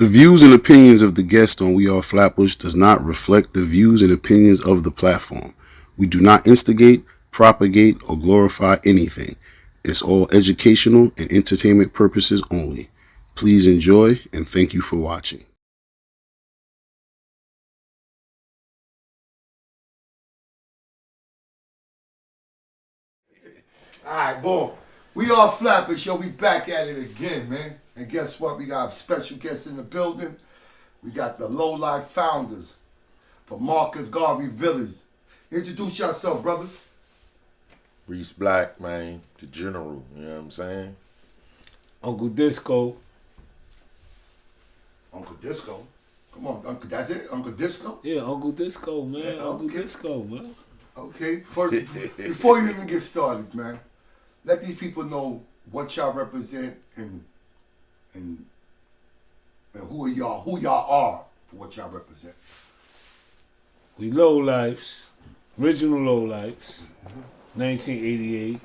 The views and opinions of the guest on We Are Flatbush does not reflect the views and opinions of the platform. We do not instigate, propagate, or glorify anything. It's all educational and entertainment purposes only. Please enjoy and thank you for watching. Alright, boy. We Are Flatbush, yo, we back at it again, man. And guess what? We got special guests in the building. We got the Low Life founders for Marcus Garvey Village. Introduce yourself, brothers. Reese Black, man, the general, you know what I'm saying? Uncle Disco. Uncle Disco? Come on, Uncle, that's it? Uncle Disco? Yeah, Uncle Disco, man. Yeah, Uncle okay. Disco, man. Okay, first, before you even get started, man, let these people know what y'all represent and who y'all are for what y'all represent. We Low Lifes, original Low Lifes, 1988.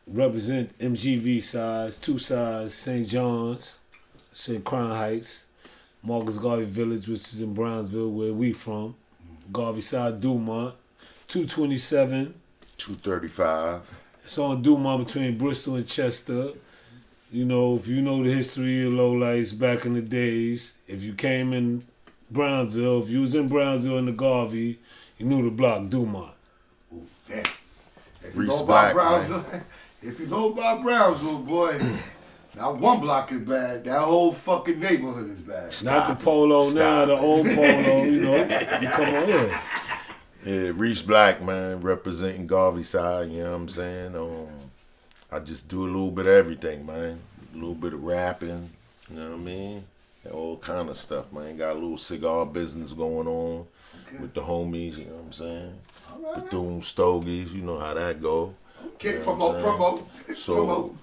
Represent MGV size, two sides, St. John's, St. Crown Heights, Marcus Garvey Village, which is in Brownsville, where we from. Garvey side, Dumont, 227. 235. It's on Dumont between Bristol and Chester. You know, if you know the history of Low Lights back in the days, if you came in Brownsville, if you was in Brownsville in the Garvey, you knew the block, Dumont. Ooh, damn. If you Reese know Black, about Brownsville, if you know about Brownsville, boy, not one block is bad. That whole fucking neighborhood is bad. Not the Polo now, the old Polo, you know. You come on here. Yeah, Reese Black, man, representing Garvey side, you know what I'm saying? I just do a little bit of everything, man. A little bit of rapping, you know what I mean? All kind of stuff, man. Got a little cigar business going on with the homies, you know what I'm saying? All right. Bethune Stogies, you know how that go. Okay, You know what I'm promote. So promote.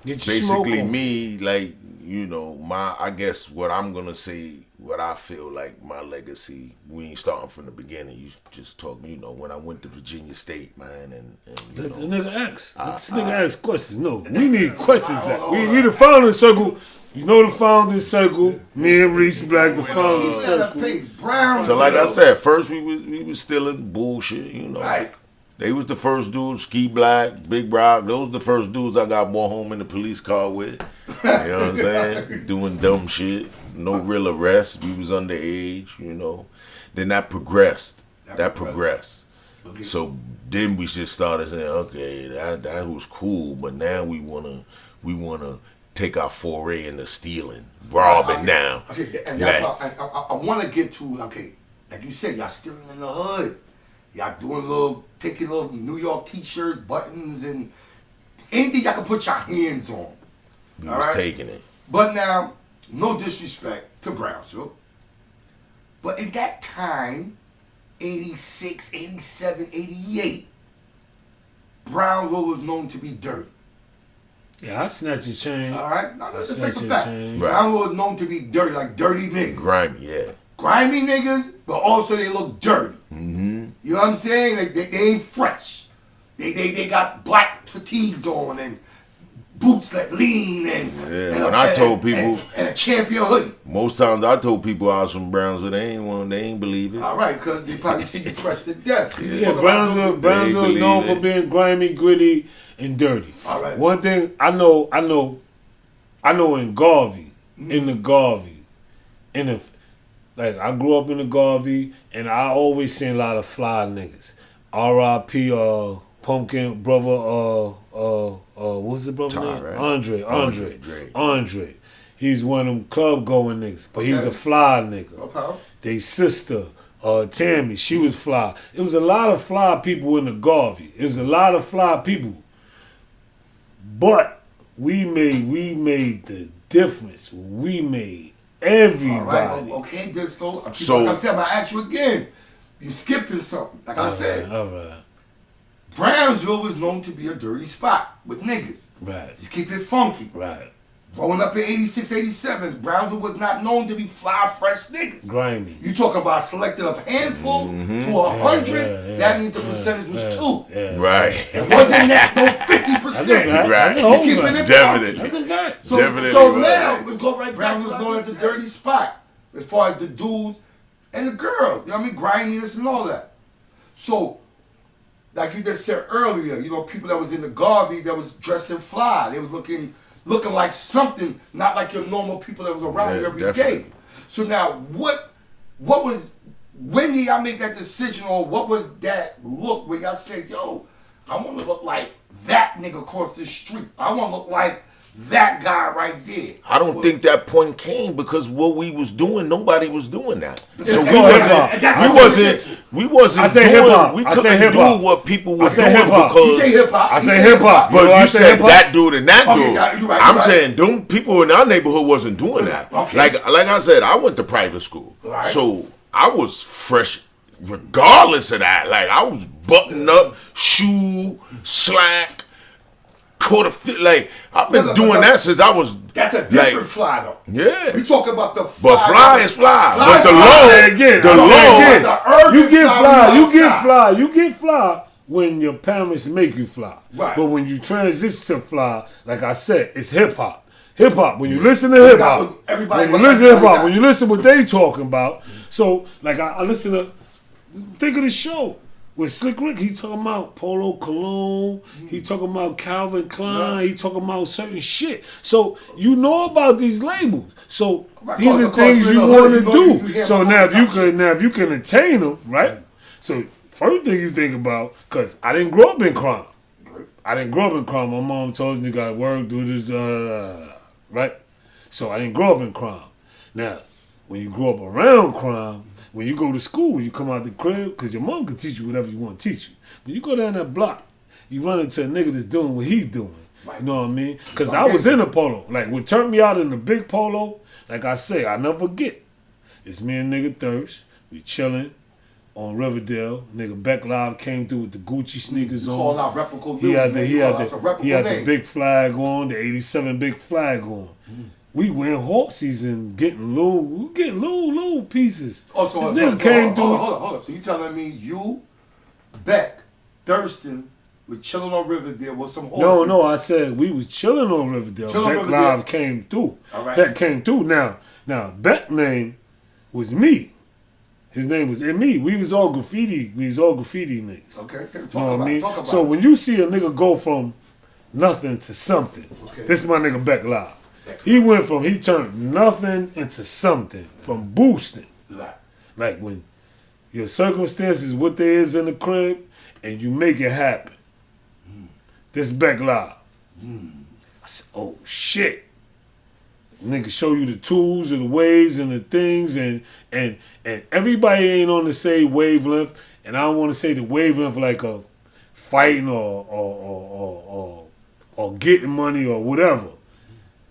Get your smoke basically on. me, like, you know, I guess what I'm gonna say, what I feel like my legacy, we ain't starting from the beginning. You just talking, you know, when I went to Virginia State, man, and you Let the know, nigga ask. Let this nigga ask questions. No, we need questions. We the founding circle. You know the founding circle. Me and Reese Black, the founding Keep that circle. pace. Brownsville. so like I said, first we was stealing bullshit, you know. Right. They was the first dudes, Ski Black, Big Rock. Those the first dudes I got brought home in the police car with. You know what I'm saying? Doing dumb shit. No real arrest. We was underage, you know. Then that progressed. That progressed. Okay. So then we just started saying, okay, that was cool, but now we wanna take our foray into stealing, robbing now. Okay, and Like, that's how I want to get to, okay, like you said, y'all still in the hood. Y'all doing taking little New York t-shirt buttons and anything y'all can put your hands on. we all was right? taking it. But now, no disrespect to Brownsville, but in that time, 86, 87, 88, Brownsville was known to be dirty. Yeah, I snatch your chain. All right? Now, let's snatch take a your fact. chain. Right. Brownsville was known to be dirty, like dirty niggas. Grimy, yeah. Grimy niggas, but also they look dirty. Mm-hmm. You know what I'm saying? Like they ain't fresh. They got black fatigues on and boots that lean and Yeah, and when I told people- and a champion hoodie. Most times I told people I was from Brownsville, they ain't believe it. All right, because they probably see you fresh to death. You Yeah, talk about Brownsville They is known believe for it. being grimy, gritty, and dirty. All right. One thing I know in Garvey, in the Garvey, like I grew up in the Garvey, and I always seen a lot of fly niggas. R.I.P. Pumpkin brother. What's the brother Ty, name? right? Andre. He's one of them club going niggas, but he was a Okay. fly nigga. Okay. They sister, Tammy, she was fly. It was a lot of fly people in the Garvey. It was a lot of fly people. But we made the difference. We made everybody. All right. Okay, Disco. So- like I said, I'm gonna ask you again. You skipping something. Like I said, All right. Brownsville was known to be a dirty spot with niggas. Right. Just keep it funky. Right. Growing up in 86, 87, Brownsville was not known to be fly, fresh niggas. Grimy. You talk about selected of handful to 100, that means the percentage was 2. Yeah. Right. It wasn't that no 50%. Right. He's keeping it Definitely. That's a fact. So now, let's go right back Brownsville to was known what as I a said. dirty spot as far as the dudes and the girls. You know what I mean? Griminess and all that. So, like you just said earlier, you know, people that was in the Garvey that was dressing fly. They was looking like something, not like your normal people that was around you every day. So now, what was, when did y'all make that decision, or what was that look where y'all said, yo, I want to look like that nigga across the street. I want to look like that guy right there. I don't think that point came because what we was doing, nobody was doing that. So we wasn't doing, we couldn't do what people were doing because. You say hip hop. I say hip hop. But you said that dude and that dude. You're right, I'm saying them people in our neighborhood wasn't doing that. Okay. Like I said, I went to private school. Right. So I was fresh regardless of that. Like I was buttoned up, shoe, slack, quarter fit. Like I've been doing that since I was. That's a different fly though. Yeah. We talking about the fly. But fly is fly. But the low, you get fly when your parents make you fly. Right. But when you transition to fly, like I said, it's hip hop. Hip hop. When you listen to hip hop, when you listen what they talking about. So like I listen to, think of the show. With Slick Rick, he talking about Polo Cologne, he talking about Calvin Klein, he talking about certain shit. So you know about these labels. So these are things you want to do. So now if you can attain them, right? So first thing you think about, because I didn't grow up in crime. My mom told me you got work, do this, right? So I didn't grow up in crime. Now, when you grow up around crime, when you go to school, you come out the crib, because your mom can teach you whatever you want to teach you. When you go down that block, you run into a nigga that's doing what he's doing. You know what I mean? Because I was in a Polo. Like, what turned me out in the big Polo, like I say, I never forget. It's me and nigga Thirst. We chilling on Riverdale. Nigga Beck Live came through with the Gucci sneakers on. He had the big flag on, the 87 big flag on. We went horses and getting little pieces. Oh, so this nigga came through. Hold up. So you telling me you, Beck, Thurston, were chilling on Riverdale with some horses? No, I said we was chilling on Riverdale. Beck Live came through. All right. Beck came through. Now Beck name was me. His name was me. We was all graffiti. We was all graffiti niggas. Okay. Talk about so when you see a nigga go from nothing to something, this is my nigga Beck Live. He turned nothing into something from boosting. Like when your circumstances, what there is in the crib, and you make it happen. This Beck Live. I said, oh shit. Nigga show you the tools and the ways and the things and everybody ain't on the same wavelength. And I don't want to say the wavelength like a fighting or getting money or whatever.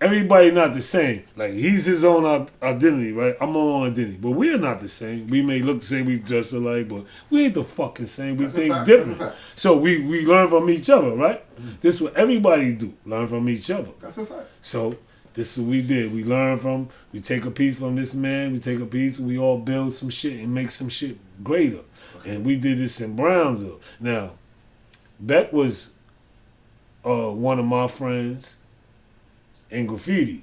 Everybody not the same. Like, he's his own identity, right? I'm my own identity. But we're not the same. We may look the same, we dress alike, but we ain't the fucking same. We think different. So we learn from each other, right? This is what everybody do. Learn from each other. That's a fact. So this is what we did. We take a piece from this man, we take a piece, we all build some shit and make some shit greater. And we did this in Brownsville. Now, Beck was one of my friends in graffiti.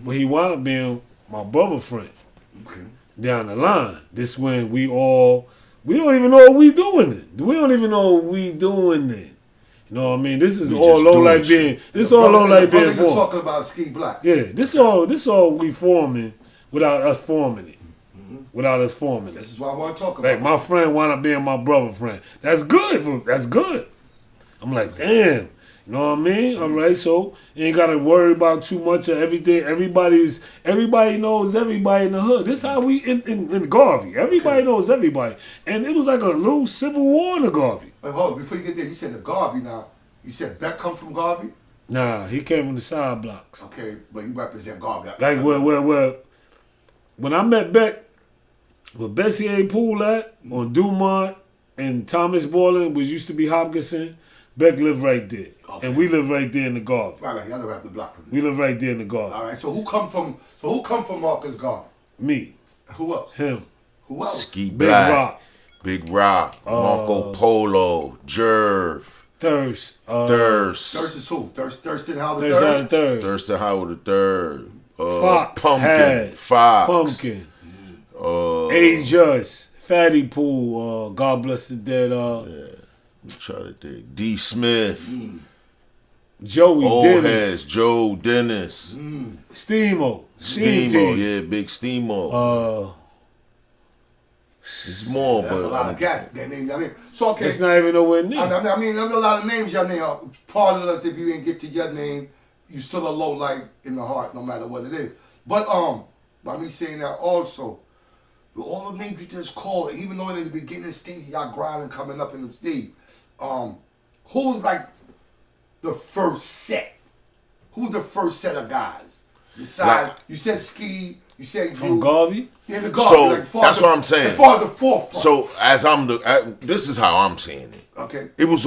But he wound up being my brother friend. Down the line. This when we don't even know what we doing it. We don't even know what we doing it. You know what I mean? This is all low life being. This all low life being formed. You're talking about Ski Black. Yeah, this all we forming without us forming it. Without us forming it. This is what I want to talk about. Like my friend wound up being my brother friend. That's good. That's good. I'm like, damn. You know what I mean? All right, so you ain't got to worry about too much of everything. Everybody knows everybody in the hood. This is how we in Garvey. Everybody knows everybody. And it was like a little civil war in the Garvey. Wait, hold on. Before you get there, you said the Garvey now. You said Beck come from Garvey? Nah, he came from the side blocks. Okay, but you represent Garvey. Like, well, when I met Beck, where Bessie A. Pool at, on Dumont and Thomas Borland, which used to be Hopkinson, Beck live right there. Okay. And we live right there in the Garvey. Right, y'all never have the block from me. We live right there in the Garvey. All right, so who come from Marcus Garvey? Me. Who else? Him. Who else? Ski Big Black, Rock. Big Rock, Marco Polo, Jerv, Thirst. Thirst, Thirst is who? Thurston Howard Thirst out III? the third. Thurston Howard III, Fox. Pumpkin, Hash, Fox, Pumpkin. uh, A Just. Fatty Pool. God bless the dead. I'm trying to think. D. Smith, Joey Old Dennis. Heads, Joe Dennis, Steamo. Steam Steamo, Team. yeah, Big Steamo. It's more, That's but a lot of guys. That name, I mean, so okay. It's not even nowhere near. I mean, there's a lot of names y'all name. Part of us, if you didn't get to your name, you still a low life in the heart, no matter what it is. But by me saying that also, with all the names you just called, even though in the beginning stage y'all grinding coming up in the stage, who's like the first set? Who's the first set of guys? Besides, you said Ski, you said From you. Garvey? Yeah, the Garvey. So, that's what I'm saying. As far as the forefront. So this is how I'm saying it. Okay. It was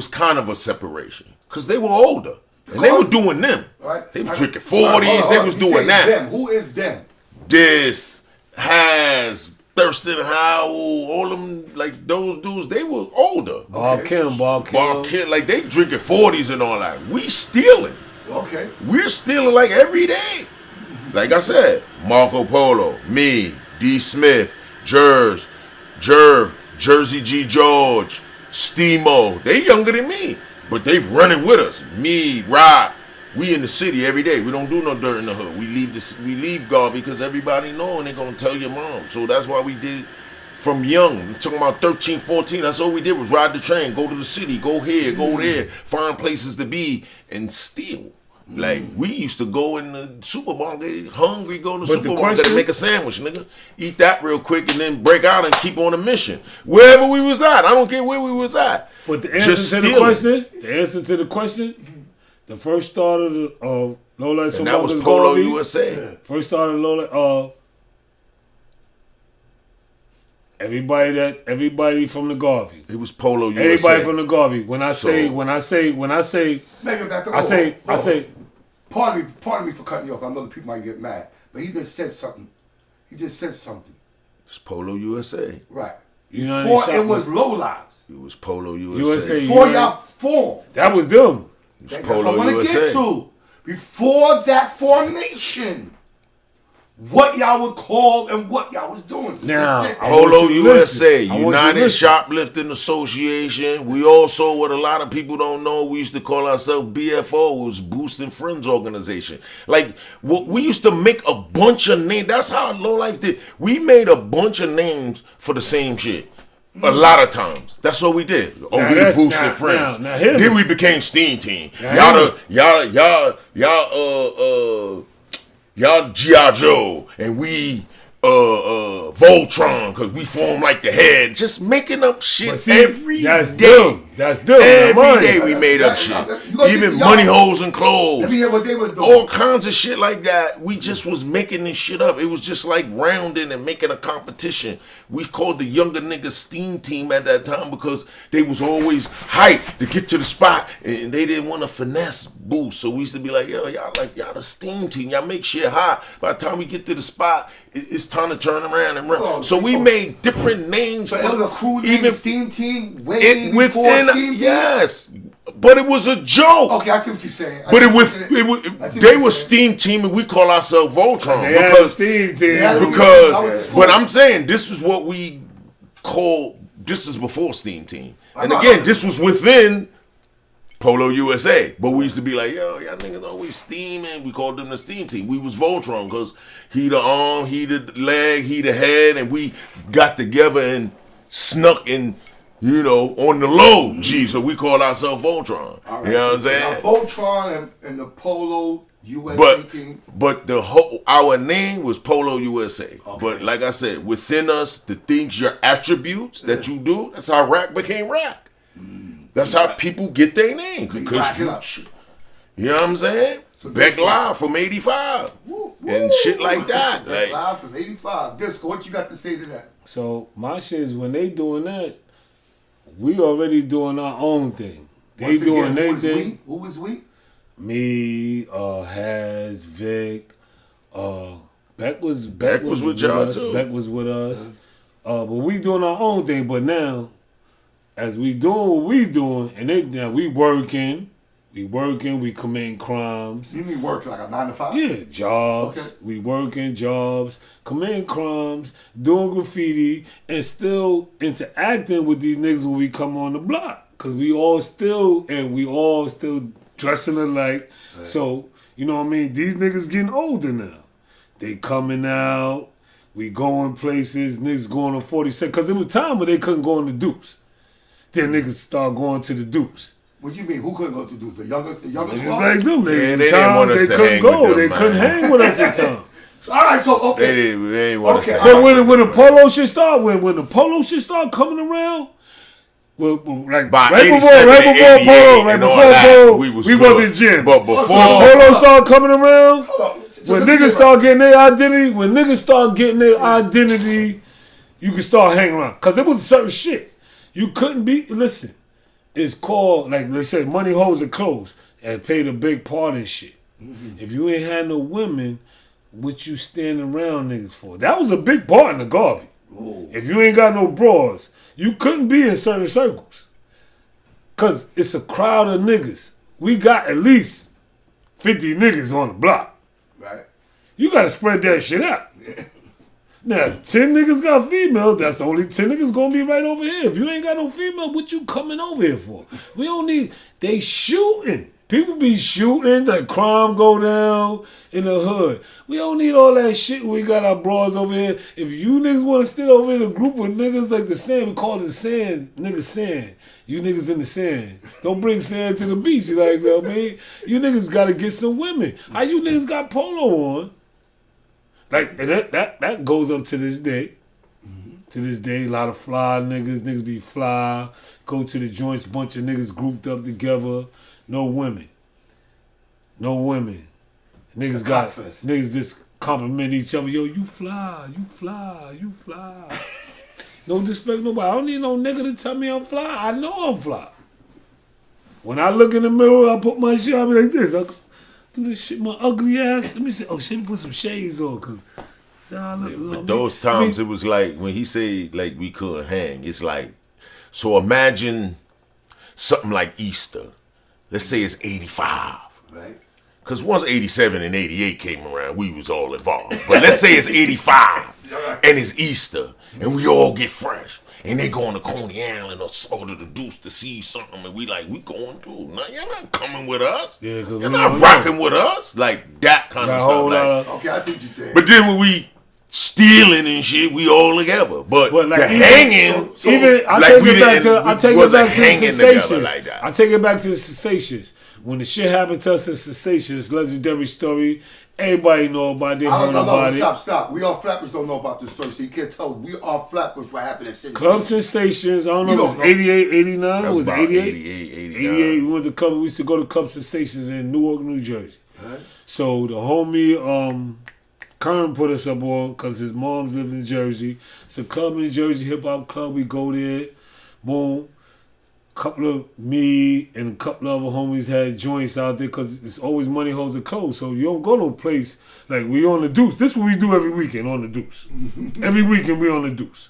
kind of a separation because they were older and they were doing them. Right. They was drinking 40s. Hold on. They was You doing say that. Them. Who is them? This has Thurston Howell, all them like those dudes. They were older. Ball Kim. Like they drinking 40s and all that. We stealing. Okay. We're stealing like every day. Like I said, Marco Polo, me, D. Smith, Jerv, Jersey G. George, Steamo. They younger than me, but they running with us. Me, Rock. We in the city every day. We don't do no dirt in the hood. We leave Garvey because everybody know and they gonna tell your mom. So that's why we did from young. I'm talking about 13, 14. That's all we did was ride the train, go to the city, go here, go there, find places to be and steal. Like, we used to go in the supermarket, hungry, go to the supermarket and make a sandwich, nigga. Eat that real quick and then break out and keep on a mission. Wherever we was at. I don't care where we was at. But the answer to the question, the first start of Low Lights and that was Polo USA. First start of Low Lights, everybody from the Garvey. It was Polo USA. Everybody from the Garvey. When I say, pardon me for cutting you off. I know the people might get mad, but he just said something. It's Polo USA. Right. You know Before it was Low Lives. It was Polo USA. Before y'all formed. That was them. It was That's what I Polo want to USA. get to. Before that formation, what y'all would call and what y'all was doing. Now, Polo USA, listen. United Shoplifting Association. We also, what a lot of people don't know, we used to call ourselves BFO, it was Boosting Friends Organization. Like, we used to make a bunch of names. That's how Low Life did. We made a bunch of names for the same shit. A lot of times. That's what we did. Oh, Now we the that's Boosted not- Friends. now him. Then we became Steam Team. Now Y'all G.I. Joe, and we Voltron, because we form like the head. Just making up shit every that's day. Them. That's them. Every day we made up shit. Even money holes and clothes. Let me hear what they was doing. All kinds of shit like that. We just was making this shit up. It was just like rounding and making a competition. We called the younger niggas Steam Team at that time because they was always hyped to get to the spot and they didn't want to finesse boost. So we used to be like, yo, y'all the Steam Team. Y'all make shit hot. By the time we get to the spot, it's time to turn around and run. Oh, so we made different names. So it was a crew name, even Steam Team, way before within, Steam Team? yes. But it was a joke. Okay, I see what you're saying. They were Steam Team and we call ourselves Voltron. They had a Steam Team. But I'm saying this is what we call, this is before Steam Team. And again, this was within Polo USA. But we used to be like, yo, y'all niggas always steaming. We called them the Steam Team. We was Voltron because he the arm, he the leg, he the head, and we got together and snuck in, you know, on the low, so we called ourselves Voltron. Right, you know what I'm saying? Now, Voltron and the Polo USA team. But our name was Polo USA. Okay. But like I said, within us, the things, your attributes that you do, that's how rap became rap. That's how people get their name. Because you know what I'm saying? So Beck Live from 85. And shit like that. Beck Live from 85. Disco, what you got to say to that? So my shit is when they doing that, we already doing our own thing. They Once doing again, their who is thing. we? Who is we? Me, Has, Vic, Beck was with y'all us. too. Beck was with us. But we doing our own thing. But now, as we doing what we doing, and now we working, we committing crimes. You mean work like a 9 to 5? Yeah, jobs. Okay. We working jobs, committing crimes, doing graffiti, and still interacting with these niggas when we come on the block. Cause we all still dressing alike. Right. So, you know what I mean? These niggas getting older now. They coming out. We going places. Niggas going on 42nd. Cause there was a time where they couldn't go on the Deuce. Then niggas start going to the Deuce. What you mean? Who couldn't go to Deuce? The youngest Niggas one? like them. Yeah, they didn't want us to couldn't hang go. with them, They man. couldn't hang with us at the time. All right, so okay. They didn't want us to Okay. hang But with when the them, polo shit start, when the polo shit start coming around, well, like By right 87 before and Polo, 88 right and all before that, Polo, we we was was good. in gym. But before When Polo started coming around, Hold on. when niggas start getting their identity, you can start hanging around. Cause there was certain shit you couldn't be. Listen, it's called, like they say, money holds the clothes, and played a big part in shit. Mm-hmm. If you ain't had no women, what you standing around niggas for? That was a big part in the Garvey. Ooh. If you ain't got no bras, you couldn't be in certain circles. Cause it's a crowd of niggas. We got at least 50 niggas on the block. Right. You gotta spread that shit out. Now, if 10 niggas got females, that's the only 10 niggas gonna be right over here. If you ain't got no female, what you coming over here for? We don't need, they shooting. People be shooting, like crime go down in the hood. We don't need all that shit when we got our bras over here. If you niggas wanna sit over in a group of niggas like the sand, we call it the sand, niggas sand. You niggas in the sand. Don't bring sand to the beach, you know what I mean? You niggas gotta get some women. How you niggas got polo on? Like, and that goes up to this day. Mm-hmm. To this day, a lot of fly niggas be fly, go to the joints, bunch of niggas grouped up together. No women. Niggas niggas just compliment each other. Yo, you fly. Don't disrespect nobody. I don't need no nigga to tell me I'm fly. I know I'm fly. When I look in the mirror, I put my shit, I be like this. I do this shit, my ugly ass. Let me say, oh shit, put some shades on. Cause, but those times it was like, when he said like we couldn't hang, it's like, so imagine something like Easter. Let's say it's 85. Right. Because once 87 and 88 came around, we was all involved. But let's say it's 85 and it's Easter and we all get fresh. And they going to Coney Island or to the Deuce to see something. And we like, we going too. No, you're not coming with us. Yeah, you're not rocking with us. Like that kind of stuff. Like, okay, I see what you're saying. But then when we stealing and shit, we all together. But like the hanging, I take it back to the Sensations. Like that. I take it back to the Sensations. When the shit happened to us in Sensations, legendary story. Everybody know about it. Stop. We all Flatbush don't know about this story, so you can't tell we all Flatbush what happened at Sensations. Club Sensations, I don't know if it was 88, 89. It was 88? 88. We went to club. We used to go to Club Sensations in Newark, New Jersey. Right. So the homie Kern put us up on because his mom lived in Jersey. It's a club in Jersey, hip hop club. We go there. Boom. Couple of me and a couple of other homies had joints out there because it's always money holds the clothes. So you don't go no place like we on the Deuce. This is what we do every weekend on the Deuce. Every weekend we on the Deuce.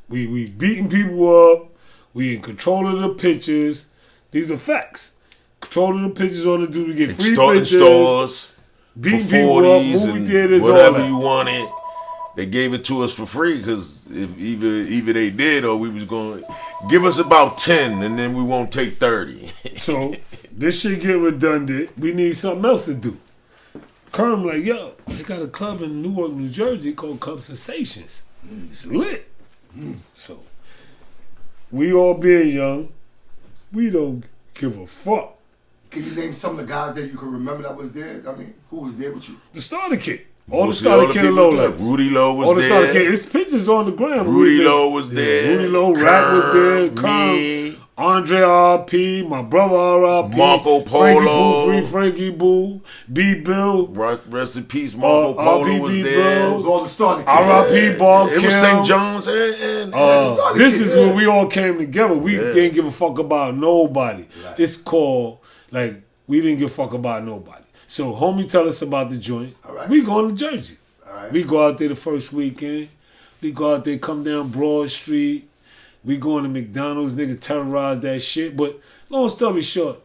We beating people up. We in control of the pictures. These are facts. Control of the pictures on the Deuce. We get free pictures. Stores. Beating people up. Movie theaters. Whatever all that. you wanted. They gave it to us for free because if either they did or we was going to give us about 10 and then we won't take 30. So this shit get redundant. We need something else to do. Kerm like, yo, they got a club in Newark, New Jersey called Club Sensations. It's lit. So we all being young, we don't give a fuck. Can you name some of the guys that you can remember that was there? I mean, who was there with you? The starter kit. All the starter kid Low levels. Rudy Lowe was all the there. It's pictures on the ground. Rudy Lowe was there. Rudy Lowe, Rap was there. Andre R.P., my brother R.I.P., Marco Polo, Frankie Boo, B. Bill. Rest in peace, Marco Polo was there. It was all the starting R.I.P. Ball Kim. It was St. John's and this is where we all came together. We didn't give a fuck about nobody. Right. It's called, like, we didn't give a fuck about nobody. So, homie, tell us about the joint. All right. We going to Jersey. All right. We go out there the first weekend. We go out there, come down Broad Street. We going to McDonald's, nigga terrorize that shit. But long story short,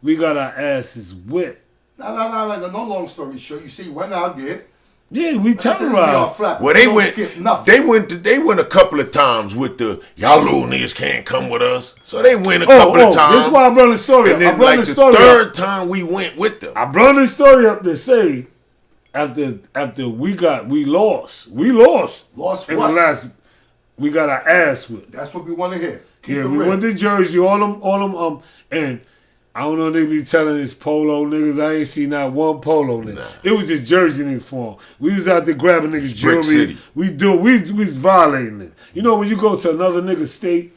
we got our asses whipped. No long story short. You see, went out there. Yeah, we terrorized. Well, they went a couple of times with the y'all little niggas can't come with us. So they went a couple of times. This is why I brought the story up. And then the third time we went with them. I brought the story up to say after we lost. We lost. Lost in what? The last. We got our ass whipped. That's what we want to hear. We went to Jersey, all them, and I don't know if they be telling this Polo niggas. I ain't seen not one Polo nigga. Nah. It was just Jersey niggas for them. We was out there grabbing niggas jewelry. City. We was violating it. You know when you go to another nigga state,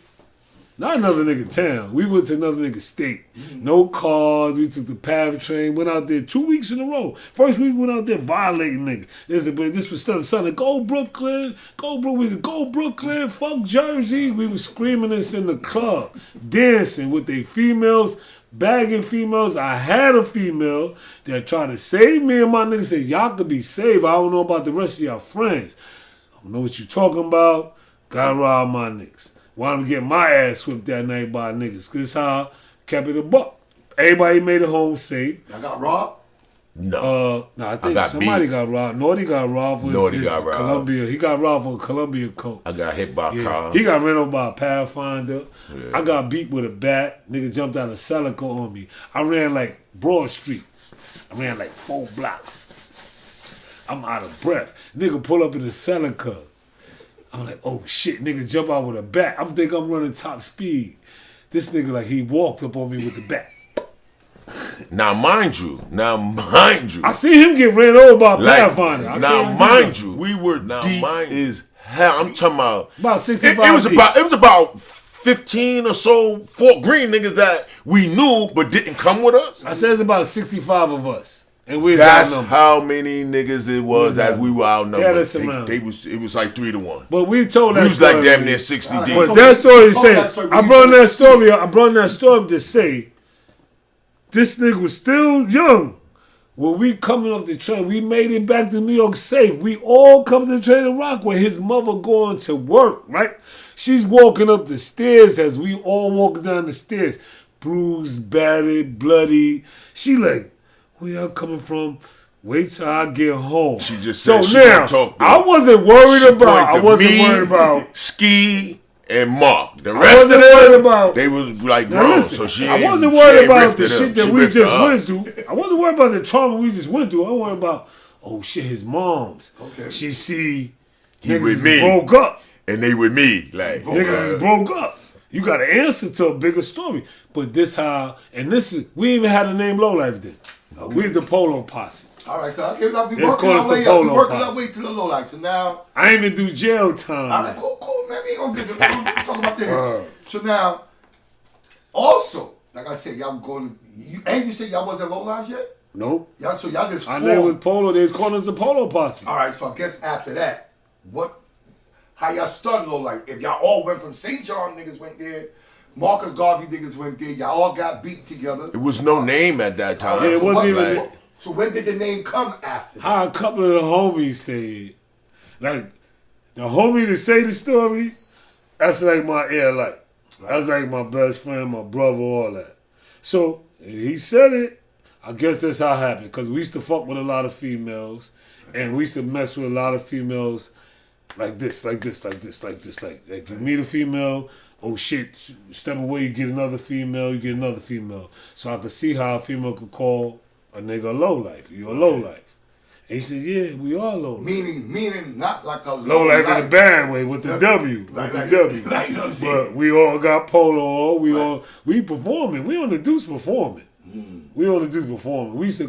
not another nigga town. We went to another nigga state. No cars. We took the PAV train. Went out there 2 weeks in a row. First week went out there violating niggas. This was still Sunday. Go Brooklyn. Go Brooklyn. We said, go Brooklyn. Fuck Jersey. We was screaming this in the club. Dancing with they females. Bagging females. I had a female that tried to save me, and my niggas said, y'all could be saved. I don't know about the rest of y'all friends. I don't know what you talking about. Gotta rob my niggas. Wanted to get my ass whipped that night by niggas. Cause this how I kept it a buck. Everybody made it home safe. I got robbed? No. I think somebody got robbed. Naughty got robbed for his Columbia. He got robbed for a Columbia coat. I got hit by a car. He got ran over by a Pathfinder. Yeah. I got beat with a bat. Nigga jumped out of Celica on me. I ran like Broad Street. I ran like 4 blocks. I'm out of breath. Nigga pull up in a Celica. I'm like, oh shit, nigga jump out with a bat. I'm thinking I'm running top speed. This nigga, like, he walked up on me with the bat. Now, mind you. I see him get ran over by a Pathfinder. Now, mind you, we were deep as hell. I'm talking about 65 it was about 15 or so Fort Greene niggas that we knew but didn't come with us. I said it's about 65 of us. And that's how many niggas it was that we were outnumbered. Yeah, it was like 3 to 1. But we told that we was story. Like damn near 60 deep. But that story said, I brought that story to say, this nigga was still young. When we coming off the train, we made it back to New York safe. We all come to the train to Rockaway. His mother going to work, right? She's walking up the stairs as we all walking down the stairs. Bruised, battered, bloody. She like, where y'all coming from? Wait till I get home. She just said she gonna talk. I wasn't worried about Ski and Mark. The rest of them, they was like grown. So I wasn't worried about the shit that we just went through. I wasn't worried about the trauma we just went through. I was worried about, oh shit, his mom's. Okay. She see he niggas with me. Broke up. And they with me. Like niggas is broke up. You got to answer to a bigger story. But this how, and this is, we even had a name Lowlife then. Okay. We the Polo Posse. All right, so I'll be working our way up. We working our way to the Lowlife. So now I ain't even do jail time. All right, cool, man. We ain't gonna get we're talk about this. So now, also, like I said, y'all going. You said y'all wasn't Lowlife yet. Nope. Y'all just. I name was Polo. They was calling us the Polo Posse. All right, so I guess after that, how y'all started Lowlife? If y'all all went from St. John, niggas went there. Marcus Garvey niggas went there. Y'all all got beat together. It was no name at that time. Yeah, it wasn't even. So when did the name come after that? How a couple of the homies said, like, the homie to say the story, that's like my air light. Right. That's like my best friend, my brother, all that. So he said it. I guess that's how it happened. Because we used to fuck with a lot of females. And we used to mess with a lot of females like this. Like you meet a female, oh shit, step away, you get another female. So I could see how a female could call a nigga low life. You a low life. And he said, yeah, we are low life. Meaning not like a low life in the bad way with the W. Like, with the W. Like, you know what I'm saying? But we all got Polo on. We performing. We on the Deuce performing. We on the Deuce performing. We used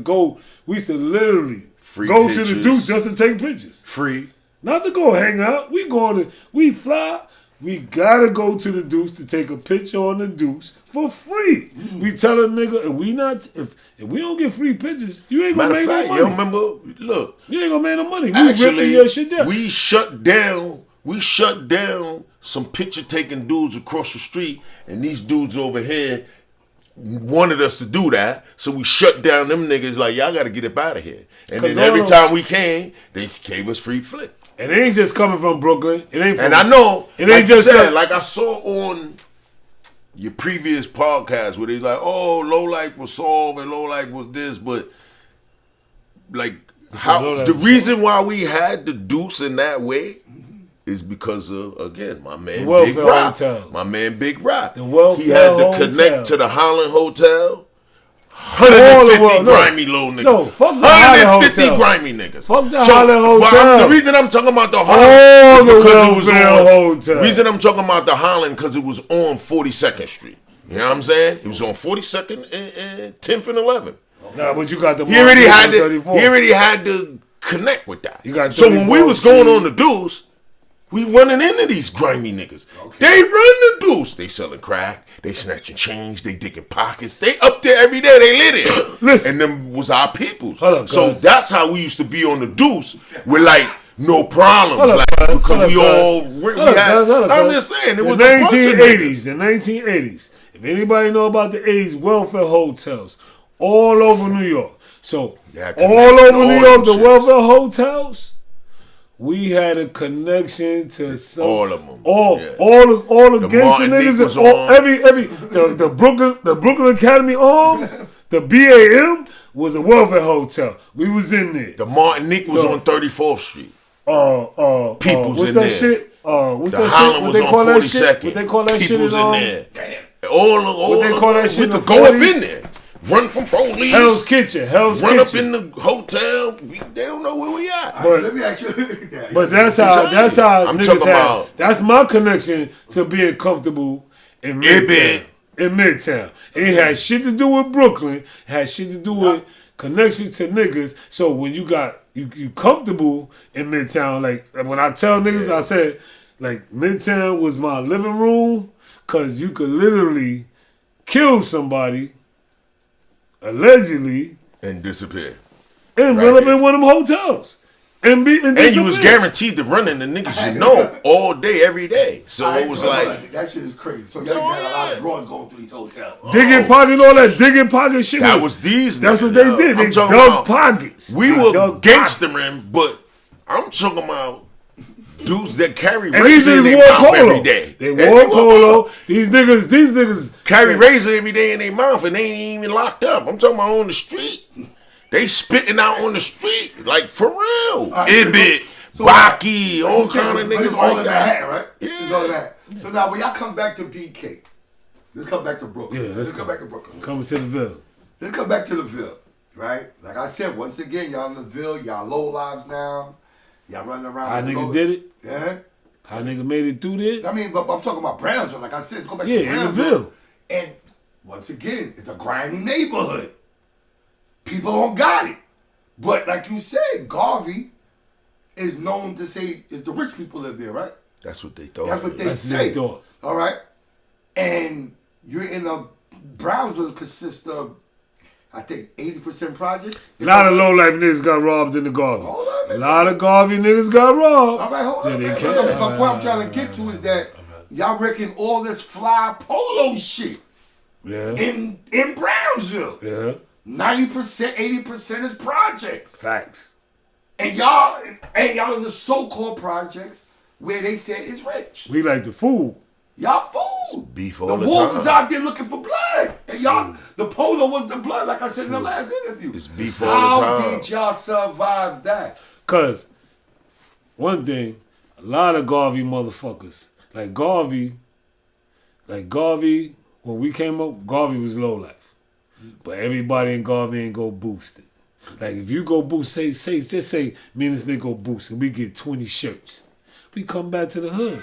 to literally free go pictures. To the Deuce just to take pictures. Free. Not to go hang out. We fly. We gotta go to the Deuce to take a picture on the Deuce for free. We tell a nigga if we don't get free pictures, you ain't gonna Matter of make fact, no you money. remember? Look, You ain't gonna make no money. We actually, ripping your shit down. we shut down some picture taking dudes across the street, and these dudes over here wanted us to do that, so we shut down them niggas. Like, y'all got to get up out of here. And then every time we came, they gave us free flip. And it ain't just coming from Brooklyn. It ain't. From, And I know, it ain't like just you said, like I saw on your previous podcast where they like, oh, Low Life was solved and Low Life was this, but like the reason why we had the Deuce in that way is because of, again, my man Big Rock. Hotels. My man Big Rock. The Welfare He had to Hotel. connect to the Holland Hotel. 150 grimy little niggas. No, fuck the 150 Holland grimy niggas. Fuck the Holland Hotel. The reason I'm talking about the Oh, Holland the because it Welfare was on. Hotel. Reason I'm talking about the Holland because it was on 42nd Street. You know what I'm saying? It was on 42nd and 10th and 11th. Nah, but you got the. He already had to connect with that. You got so when we was going on the Deuce, we running into these grimy niggas. Okay. They run the Deuce. They selling crack. They snatching change. They digging pockets. They up there every day. They lit it. Listen. And them was our peoples. Hold up, so guys. that's how we used to be on the Deuce. With like no problems. Hold up, like guys. because Hold up, we guys. had. Hold up, I'm guys. just saying it The was a bunch of 1980s. The 1980s. If anybody know about the 80s, welfare hotels all over New York. So all over New York, the welfare hotels. We had a connection to some all of them. All the gangster niggas and the Brooklyn Academy Arms, the BAM was a welfare hotel. We was in there. The Martinique was on 34th Street. People's what's in that there. shit? What's the that Holland shit? What was they on call that 42nd. shit? What they call that People's shit? in there. All what they call that shit? We could go up in there. Run from police. Hell's Kitchen. Run up in the hotel. They don't know where we at. But let me ask you. But that's how I'm niggas talking have. about. That's my connection to being comfortable in Midtown. In Midtown, it has shit to do with Brooklyn. It has shit to do with connections to niggas. So when you got you comfortable in Midtown, like when I tell niggas, I said like Midtown was my living room because you could literally kill somebody allegedly And disappear. and run up in one of them hotels. And you was guaranteed to run in the niggas you know all day, every day. So it was like that shit is crazy. So y'all got a lot of broads going through these hotels. digging pocket, all that digging pocket shit. that was these. That's niggas, what they yo. did. They I'm talking dug about- pockets. We They were dug pockets. gangstering, but I'm talking about dudes that carry And these razor in niggas their wore mouth polo. every day. They And wore polo. These niggas carry razor every day in their mouth, and they ain't even locked up. I'm talking about on the street. They spitting out on the street, like for real. Ibit, Baki, all kind of niggas all like in that. Manhattan, right? It's all in Manhattan. So now when y'all come back to BK, let's come back to Brooklyn. Yeah, let's come back to Brooklyn. coming to the Ville. Let's come back to the Ville, right? Like I said, once again, y'all in the Ville, y'all low lives now. Y'all running around. How nigga did it? Yeah. How nigga made it through there? I mean, but I'm talking about Brownsville. Like I said, let's go back to Yeah, in the Brownsville. Ville. And once again, it's a grimy neighborhood. People don't got it. But like you said, Garvey is known to say is the rich people live there, right? That's what they thought. That's what they That's what say. they thought. All right. And you're in a Brownsville consists of, I think, 80% projects. A lot of low life niggas got robbed in the Garvey. Hold on, man. A lot of Garvey niggas got robbed. All right, hold on. Yeah, they Man. can't. Look, my point I'm trying to get to is that y'all reckon all this fly polo shit Yeah. in Brownsville. Yeah. 90%, 80% is projects. Facts. And y'all in the so-called projects where they say it's rich. We like the food. Y'all fool. Beef all the the wolves time. is out there looking for blood. And y'all, the polo was the blood, like I said in the last interview. It's beef all How the time. did y'all survive that? Cause one thing, a lot of Garvey motherfuckers, like Garvey, when we came up, Garvey was low life. But everybody in Garvey ain't go boost it. Like if you go boost, just say me and this nigga go boost and we get 20 shirts. We come back to the hood.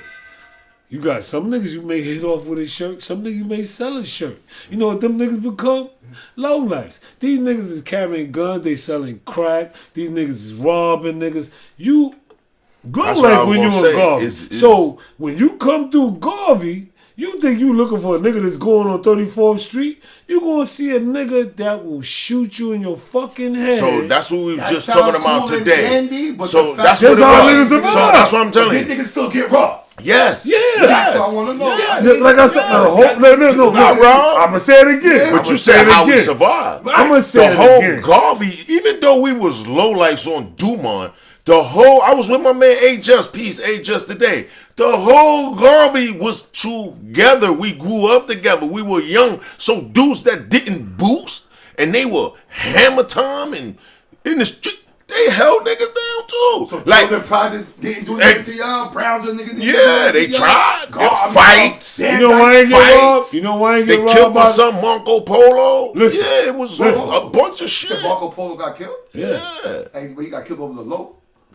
You got some niggas you may hit off with a shirt, some niggas you may sell a shirt. You know what them niggas become? Low lives. These niggas is carrying guns, they selling crack, these niggas is robbing niggas. You Glow That's what I life was when you gonna in say. Garvey. It's- So when you come through Garvey, you think you looking for a nigga that's going on 34th Street? You gonna see a nigga that will shoot you in your fucking head. So that's what we was That just sounds talking about cool and today. dandy, but So the fact that's That's what how it niggas was. survive. So that's what I'm But telling then you. niggas still get robbed. Yes. Yeah. That's what I want to know. Yeah. Just like I said, no, Not wrong. I'ma say it again. But you said how we survived. I'ma say The it whole again. Garvey, even though we was low lights on Dumont, I was with my man A Just, peace, A Just today. The whole Garvey was together. We grew up together. We were young. So dudes that didn't boost and they were hammer time and in the street, they held niggas down too. So like the projects didn't do nothing to y'all. Browns and niggas didn't do yeah, nothing they to y'all. tried. God, Fights. damn, You know why I ain't get Fights. robbed? You know why I ain't They get killed robbed my by son Marco Polo. Listen, Yeah, it was a bunch of shit. Did Marco Polo got killed? Yeah. Hey, but he got killed over the low.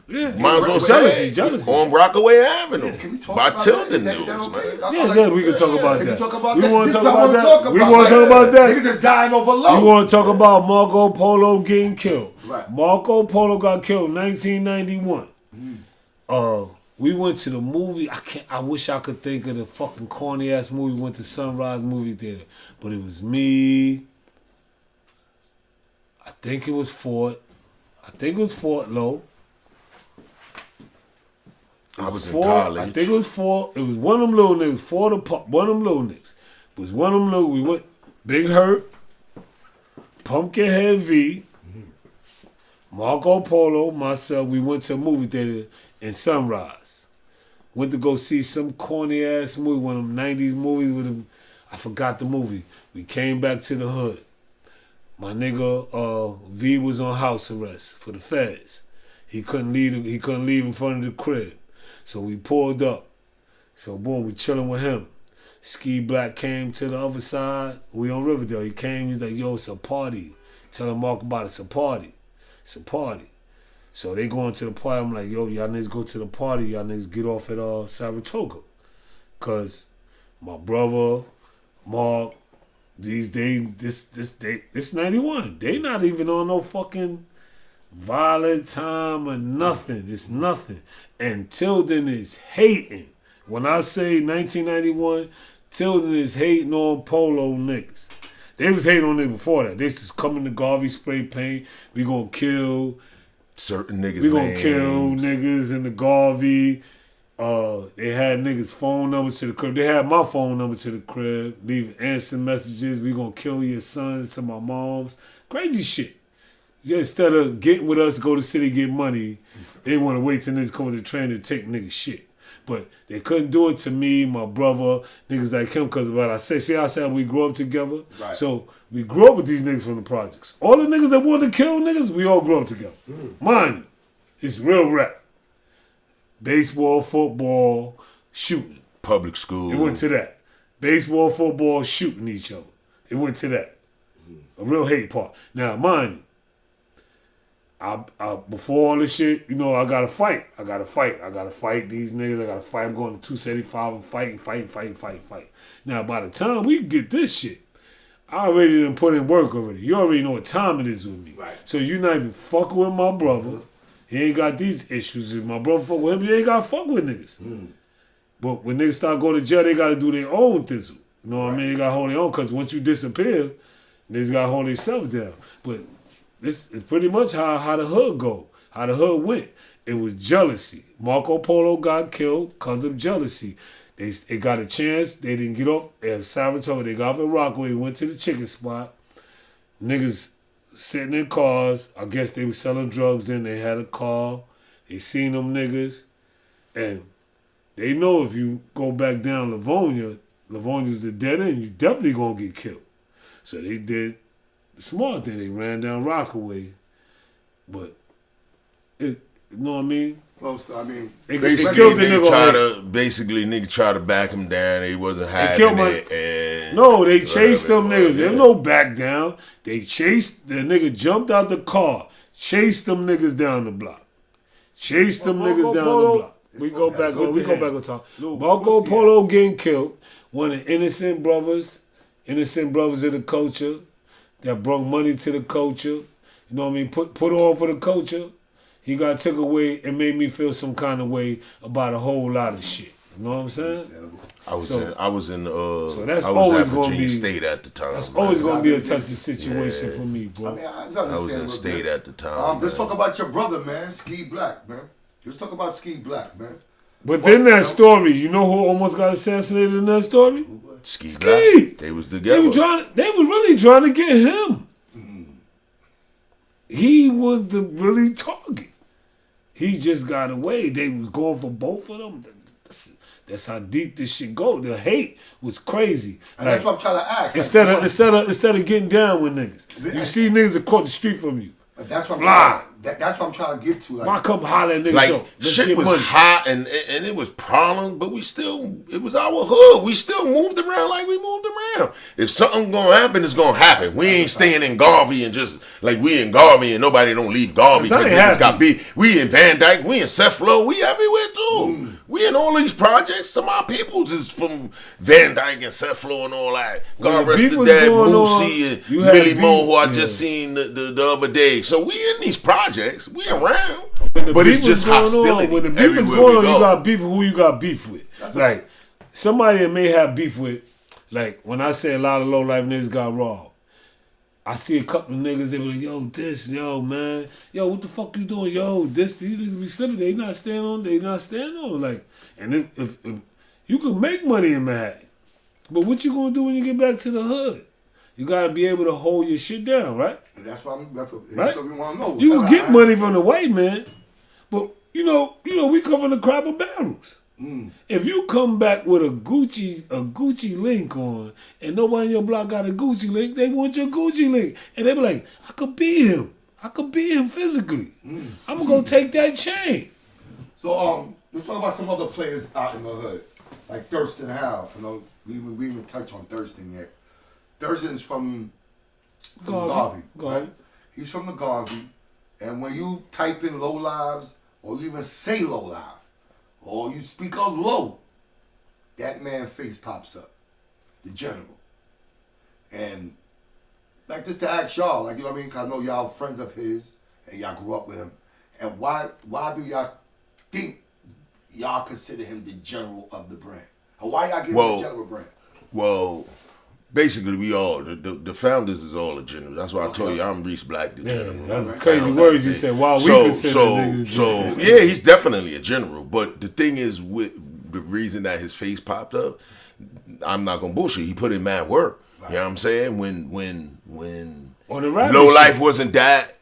Yeah. Might as well Jealousy, say jealousy. on Rockaway Avenue Can we talk by about Tilden that? Is News, that okay? man. Yeah, good. We can talk about Can that. we talk about We that? want This to is talk what I about wanna that. talk We about. want to talk about that. Niggas that's dying over We low. want to talk about Marco Polo getting killed. Right. Marco Polo got killed in 1991. We went to the movie. I wish I could think of the fucking corny ass movie. We went to Sunrise Movie Theater, but it was me. I think it was Fort Low. I was in Ford, college. I think it was Ford. It was one of them little niggas. One of them little niggas. It was one of them little. We went Big Hurt, Pumpkinhead V, Marco Polo, myself. We went to a movie theater in Sunrise. Went to go see some corny ass movie, one of them 90s movies with him. I forgot the movie. We came back to the hood. My nigga V was on house arrest for the feds. He couldn't leave in front of the crib. So we pulled up. So boom, we chilling with him. Ski Black came to the other side. We on Riverdale. He came, he's like, yo, it's a party. Tell him Mark about it. It's a party. It's a party. So they going to the party. I'm like, yo, y'all niggas go to the party. Y'all niggas get off at Saratoga. Cause my brother, Mark, this 91. They not even on no fucking violent time or nothing. It's nothing. And Tilden is hating. When I say 1991, Tilden is hating on Polo niggas. They was hating on niggas before that. They just coming to Garvey spray paint. We gonna kill Certain niggas. We gonna names. kill niggas in the Garvey. They had niggas' phone numbers to the crib. They had my phone number to the crib. Leaving answering messages. We gonna kill your sons to my moms. Crazy shit. Yeah, instead of getting with us, go to the city, get money, they want to wait till niggas come to the train and take niggas shit. But they couldn't do it to me, my brother, niggas like him, because what I said we grew up together. Right. So we grew up with these niggas from the projects. All the niggas that wanted to kill niggas, we all grew up together. Mind you, it's real rap. Baseball, football, shooting. Public school. It went to that. Baseball, football, shooting each other. It went to that. A real hate part. Now, mind you, I before all this shit, you know, I gotta fight. I gotta fight these niggas. I gotta fight. I'm going to 275 and fight. Now, by the time we get this shit, I already done put in work already. You already know what time it is with me. Right. So you're not even fucking with my brother. He ain't got these issues. If my brother fuck with him, he ain't got to fuck with niggas. But when niggas start going to jail, they got to do their own thizzle. You know what I mean? They got to hold their own, because once you disappear, niggas got to hold themselves down. But this is pretty much how the hood go, how the hood went. It was jealousy. Marco Polo got killed because of jealousy. They got a chance. They didn't get off at Saratoga. They got off at Rockaway, went to the chicken spot. Niggas sitting in cars. I guess they were selling drugs then. They had a car. They seen them niggas. And they know if you go back down Livonia's the dead end, you definitely gonna get killed. So they did the smart thing. They ran down Rockaway. But, you know what I mean? Close to, I mean, They Basically, killed the nigga. nigga try to back him down. They wasn't having killed it. And No, they chased them whatever it niggas. was, There's yeah. no back down. They chased the nigga, jumped out the car, chased them niggas down the block. Chased them niggas down the block. We go back and talk. Marco Polo getting killed. One of the innocent brothers of the culture that brought money to the culture. You know what I mean? Put on for the culture. He got took away and made me feel some kind of way about a whole lot of shit. You know what I'm saying? I was in so that's I was always at gonna Virginia be State at the time. That's man. always gonna be a touchy situation for me, bro. I mean, I I was in State at the time. Let's talk about your brother, man, Ski Black, man. Let's talk about Ski Black, man. But then that story, you know who almost got assassinated in that story? Ski. Ski. They was together. They were really trying to get him. He was the really target. He just got away. They was going for both of them. That's how deep this shit go. The hate was crazy. And that's what I'm trying to ask. Instead of getting down with niggas, you see niggas across the street from you. That's what that's what I'm trying to get to. Why come holler at niggas? Like Let's shit get was money. hot and it was problems, but it was our hood. We still moved around like we moved around. If something gonna happen, it's gonna happen. We ain't staying in Garvey and just like we in Garvey and nobody don't leave Garvey because niggas got beat. We in Van Dyke, we in Ceflo, we everywhere too. We in all these projects. Some of our peoples is from Van Dyke and Ceflo and all that. God rest the dead, Moosey and Millie Mo, who I just seen the other day. So we in these projects. We around. But it's just hostility. When the beef is going on, you got beef with who you got beef with. Like, somebody that may have beef with, like, when I say a lot of low-life niggas got robbed, I see a couple of niggas, they be like, yo, man. Yo, what the fuck you doing? Yo, these niggas be slipping. They not staying on. Like, and if you can make money in Manhattan, but what you gonna do when you get back to the hood? You gotta be able to hold your shit down, right? That's what we want to know. You can get money from the white man, but you know, we come from the crop of barrels. If you come back with a Gucci link on, and nobody in your block got a Gucci link, they want your Gucci link, and they be like, I could beat him physically. I'm gonna go take that chain. So let's talk about some other players out in the hood, like Thurston Howe. You know, we even touch on Thurston yet. Thurston's from Garvey, right? He's from the Garvey, and when you type in low lives, or you even say low live, or you speak of low, that man's face pops up, the general. And like just to ask y'all, like, you know what I mean? 'Cause I know y'all friends of his, and y'all grew up with him. And why do y'all think y'all consider him the general of the brand? Or why y'all give him the general brand? Well, basically, we all the founders is all a general. That's why I told you I'm Reese Black, the general. That's crazy words you said. Why we consider niggas yeah, he's definitely a general. But the thing is, with the reason that his face popped up, I'm not gonna bullshit. He put in mad work. Right. You know what I'm saying? When Low Life wasn't that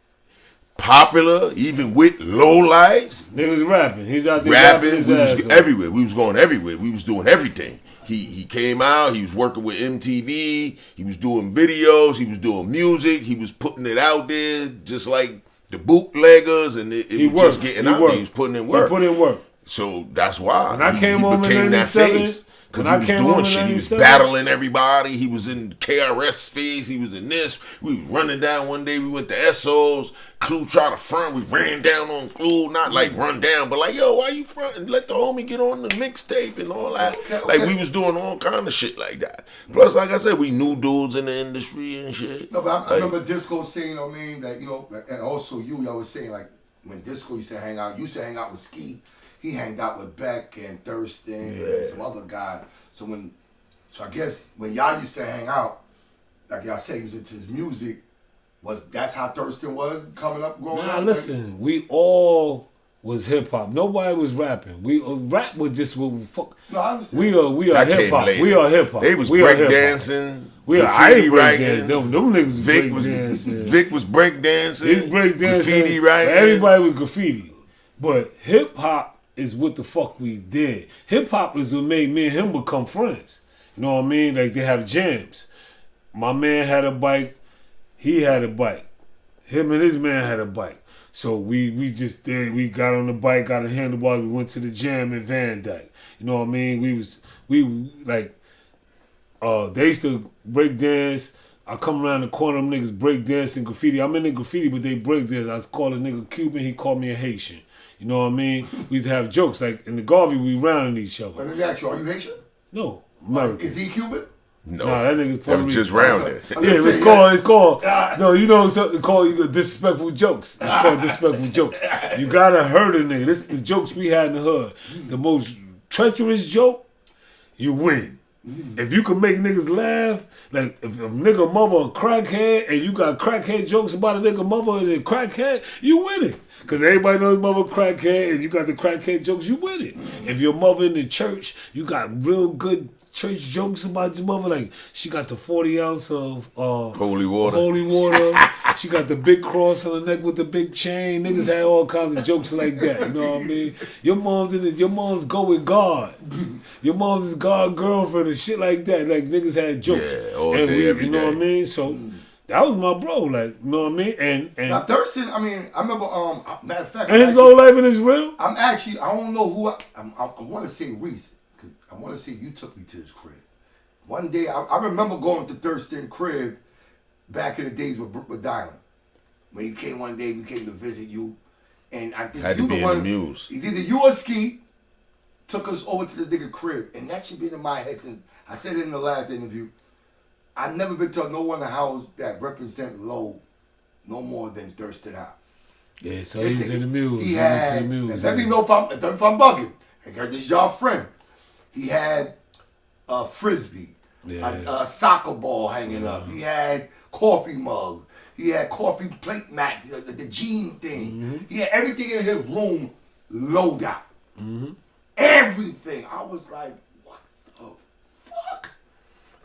popular, even with Low Lives, niggas rapping. He's out there rapping. His We ass was off. everywhere. We was going everywhere. We was doing everything. He came out, he was working with MTV, he was doing videos, he was doing music, he was putting it out there just like the bootleggers, and it was just getting out there. He was putting in work. He put in work. So that's why when I came home became in that 97, face. Because he was doing shit. He was battling everybody. He was in KRS phase. He was in this. We was running down one day. We went to SOs. Clue tried to front. We ran down on Clue. Not like run down, but like, yo, why you fronting? Let the homie get on the mixtape and all that. Okay. Like, we was doing all kind of shit like that. Plus, like I said, we knew dudes in the industry and shit. No, but I remember Disco saying, I mean, that, you know, and also y'all was saying, like, when Disco used to hang out, with Ski. He hanged out with Beck and Thurston and some other guy. So I guess when y'all used to hang out, like y'all say he was into his music, that's how Thurston was coming up, growing up? Nah, listen, we all was hip hop. Nobody was rapping. Rap was just what we fuck. No, I understand. We are hip hop. We are hip hop. They was breakdancing. I ain't breakdancing. Them niggas breakdancing. Vic was breakdancing. He's breakdancing. Graffiti writing. Everybody was graffiti. But hip hop is what the fuck we did. Hip hop is what made me and him become friends. You know what I mean? Like, they have jams. My man had a bike. He had a bike. Him and his man had a bike. So we just did. We got on the bike, got a handlebar. We went to the jam in Van Dyke. You know what I mean? They used to break dance. I come around the corner, them niggas break dancing graffiti. I'm in the graffiti, but they break dance. I called a nigga Cuban. He called me a Haitian. You know what I mean? We used to have jokes. Like, in the Garvey, we rounding each other. But let me ask you, are you Haitian? No. American. Is he Cuban? No, Nah, that nigga's Puerto that was Rican. just rounded. Yeah, it's called. No, you know, it's called disrespectful jokes. It's called disrespectful jokes. You gotta hurt a nigga. This is the jokes we had in the hood. The most treacherous joke, you win. If you can make niggas laugh, like if a nigga mother a crackhead and you got crackhead jokes about a nigga mother and a crackhead, you win it. Cause everybody knows mother crackhead and you got the crackhead jokes, you win it. If your mother in the church, you got real good church jokes about your mother, like she got the 40 ounce of Holy water. She got the big cross on her neck with the big chain. Niggas had all kinds of jokes like that. You know what I mean? Your mom's go with God. Your mom's is God girlfriend and shit like that. Like niggas had jokes. Yeah, all day, every you know day. what I mean? So that was my bro. Like, you know what I mean? And Now Thurston, I mean, I remember. Matter of fact, his low life and his real. I'm actually, I don't know who I want to say Reese. Cause I want to say you took me to his crib. One day, I remember going to Thurston crib back in the days with Dylan. When you came one day, we came to visit you, and I think Had you to be the in one. the Muse. Either you or Ski took us over to this nigga crib, and that should be in my head since I said it in the last interview. I've never been to no one house that represent low no more than Thurston High. Yeah, so he's in the Muse. He had. To the Muse. Let me know if I'm bugging. And this y'all friend. He had a frisbee, a soccer ball hanging up. He had coffee mug. He had coffee plate mats, the jean thing. He had everything in his room loaded out. Everything. I was like, what the fuck?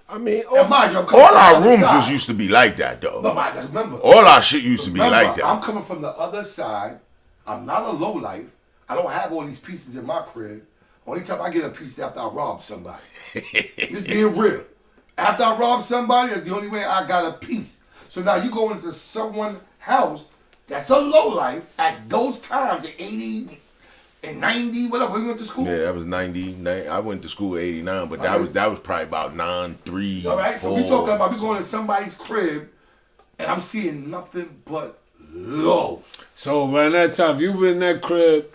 I mean, And mind you, I'm coming all from the our other rooms side. was used to be like that, though. No, but remember. All our shit used to be Remember, like that. I'm coming from the other side. I'm not a low life. I don't have all these pieces in my crib. Only time I get a piece is after I rob somebody. Just being real. After I rob somebody, that's the only way I got a piece. So now you go into someone's house that's a low life at those times, at 80 and 90, whatever. When you went to school? Yeah, that was 90. I went to school in 89, but that was probably about 9-3. All right, so 4. we talking about we going to somebody's crib, and I'm seeing nothing but low. So around that time, you were in that crib.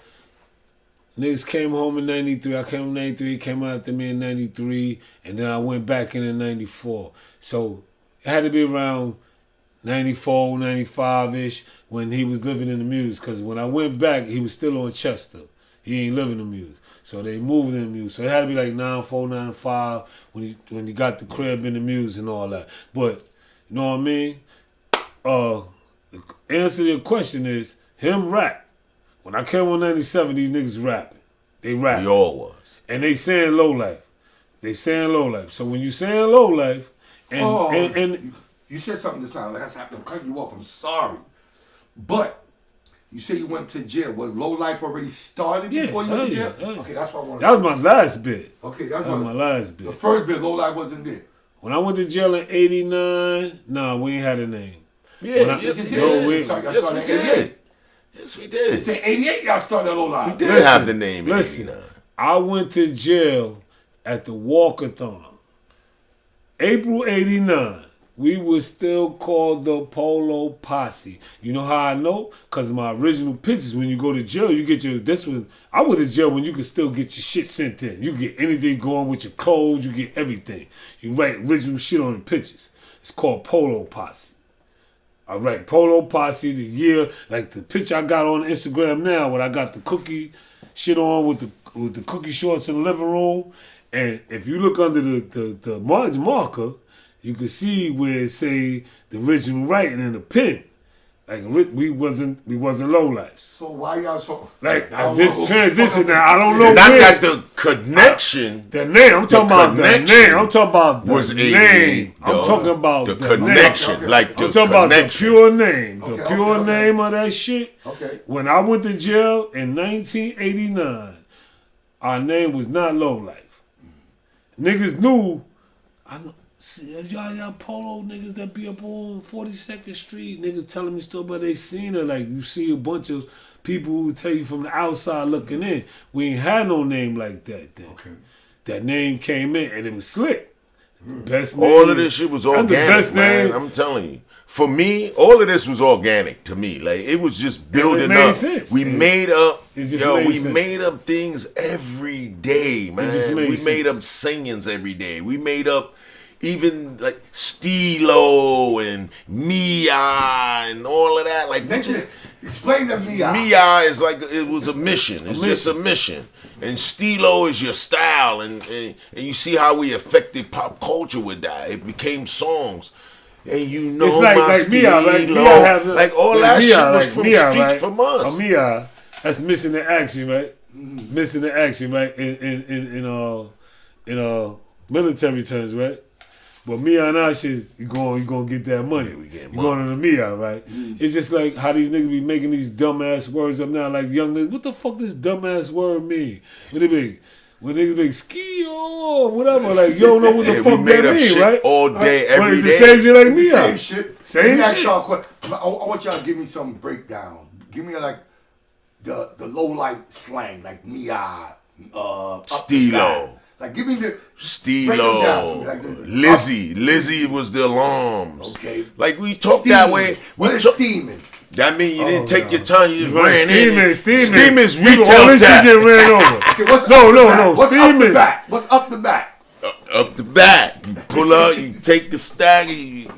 Niggas came home in 93. I came in 93. Came after me in 93. And then I went back in 94. So it had to be around 94, 95-ish when he was living in the Muse. Because when I went back, he was still on Chester. He ain't living in the Muse. So they moved in the Muse. So it had to be like 94, 95 when he got the crib in the Muse and all that. But, you know what I mean? The answer to your question is, him rap. When I came on 97, these niggas rapping. They rapping. We all was. And they saying low life. They saying low life. So when you saying low life, and You said something this time. Like I said, I'm cutting you off. I'm sorry. But you say you went to jail. Was low life already started before you went to jail? Yeah. Okay, that's what I wanted. That was my last bit. Okay, That was my last bit. The first bit, low life wasn't there. When I went to jail in 89, nah, we ain't had a name. Yeah, Yes, we it did. did. we- Sorry, I Yes, saw we that did. 88. Yes, we It did. said 88 y'all started low life. We did have the name in Listen, 89. I went to jail at the Walkathon. April 89. We were still called the Polo Posse. You know how I know? Because my original pictures, when you go to jail, you get this one. I went to jail when you could still get your shit sent in. You get anything going with your clothes, you get everything. You write original shit on the pictures. It's called Polo Posse. I write Polo Posse the year, like the picture I got on Instagram now, when I got the cookie shit on with the cookie shorts in the living room. And if you look under the marker, you can see where it say the original writing in the pen. Like we wasn't low lives. So why y'all so Like this transition now, I don't know. Not where- that the connection. The name. I'm talking about the connection name. I'm talking about the was name. 88, I'm dog. talking about the the connection. name. Like the I'm talking about the connection. pure name. The Okay, pure okay. name of that shit. Okay. When I went to jail in 1989, our name was not Low Life. Niggas knew. I know. See, y'all Polo niggas that be up on 42nd Street, niggas telling me stuff about they seen her. Like, you see a bunch of people who tell you from the outside looking in. We ain't had no name like that then. Okay. That name came in and it was slick. Best name. All of this shit was And the organic, best man. name. I'm telling you. For me, all of this was organic to me. Like, it was just building made up. sense. We made up. It just Yo, made we sense. made up things every day, man. just made We made sense. up singings every day. We made up even like Stilo and Mia and all of that. Like, explain to Mia. Mia is like, it was a mission. It's just a mission. And Stilo is your style, and you see how we affected pop culture with that. It became songs. And you know, it's like Stilo, Mia, like all like that Mia, shit was like from Mia, Street right? From Us. Mia, that's missing the action, right? Missing the action, right? In military terms, right? But Mia and our shit, you gonna get that money. We getting you going to the Mia, right? It's just like how these niggas be making these dumbass words up now, like young niggas. What the fuck this dumbass word mean? What it mean? When niggas be ski or whatever, like you don't know what the fuck we made that up mean, shit right? all day, every day. day. The same shit like Mia. Same shit. Same Let me ask shit. y'all a question. I want y'all to give me some breakdown. Give me like the low light slang, like Mia, Stilo. Like give me the Stilo, like Lizzie was the alarms. Okay. Like we talk steaming. that way. What is steaming? That mean you didn't take your time, you just ran in. Steaming. Steaming's All retail this shit that. get ran over. Okay, what's No, What's up steaming. the back? What's up the back? Up the back. You pull up, you take the stag, you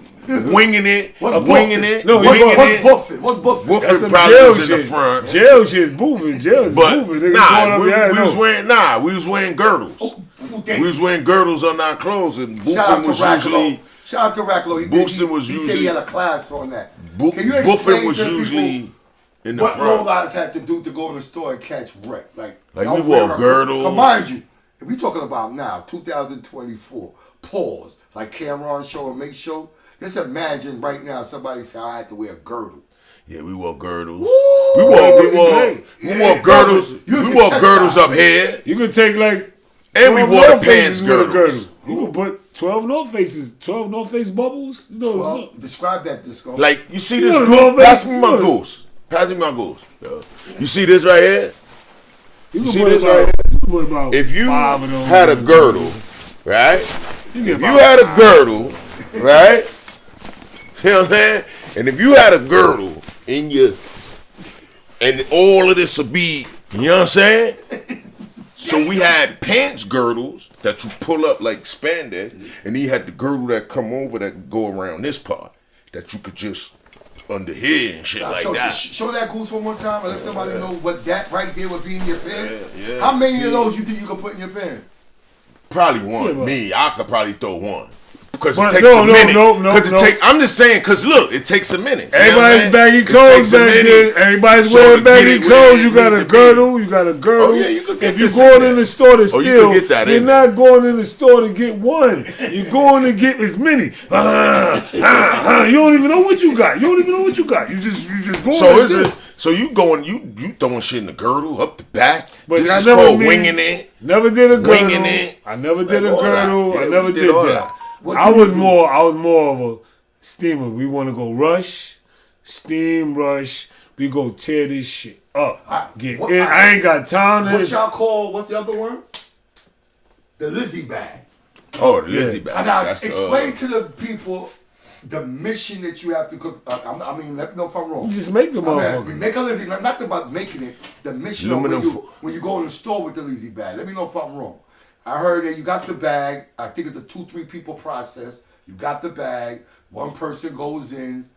winging it, What's winging buffing? it, No, winging What's it. buffing? What's buffing? Buffing That's some probably jail was in shit. the front. Jail shit is moving. Jail is But moving. Niggas nah, going up we there. was wearing girdles. We was wearing girdles on our clothes, and Shout out Boofing to was Racklow. usually. Shout out to Racklow. He said he had a class on that. Can you explain Boofing was to people usually in the what front. low-lives had to do to go in the store and catch wreck? Like we wore girdles. But mind you, if we talking about now, 2024, pause, like Cameron show and Make show. Just imagine right now somebody say I had to wear a girdle. Yeah, we wore girdles. Woo! We wore girdles. You We can wore test girdles out. up here, You could take like and we 12 wore the North pants Faces with a girdles. girdle. You could put 12 North Faces, 12 North Face bubbles. You know, Well, describe that, Disco. Like you see You this know the goose? North Pass Face? me my goose. Pass me my goose. You see this right here? you see put this about, right here? you put about If you 5 of those had a in girdle, right? You get If you about had a 5. girdle, right? You know what I'm saying? And if you had a girdle in your, and all of this would be, you know what I'm saying? So we had pants girdles that you pull up like spandex, and then you had the girdle that come over that go around this part that you could just under here and shit like that. Show that goose one more time and let somebody know what that right there would be in your pen. Yeah. How many See? of those you think you can put in your pen? Probably one. Yeah, but- Me, I could probably throw one. Because But it takes no, a no, minute. no, no, Because no. I'm just saying, because look, it takes a minute. You know what Everybody's I'm baggy saying? It clothes takes a back minute. there. Everybody's So wearing to get baggy it where clothes. it You got need a to be. girdle. You got a girdle. Oh, yeah, you could get if you're this going in in there. the store to Oh, steal, you could get that you're in not going in the store to get one. You're going to get as many. You don't even know what you got. You just going. So like is this. it? So you going? You throwing shit in the girdle up the back? But This I is never called mean- winging it. Never did a girdle. Winging it. I never did a Like all that. girdle. Yeah, I never we did did all that. that. What I do was you do? more of a steamer. We want to go rush, steam rush. We go tear this shit up. Get what- in. I ain't got time What to. y'all call, what's the other one? The Lizzie bag. Oh, the Lizzie bag. Now, That's, explain to the people the mission that you have to cook. I mean, let me know if I'm wrong. Just make the I mean, motherfucker. you make a Lizzie, not about making it, the mission of Aluminum when you go in the store with the Lizzie bag. Let me know if I'm wrong. I heard that you got the bag. I think it's a 2-3 people process. You got the bag. One person goes in.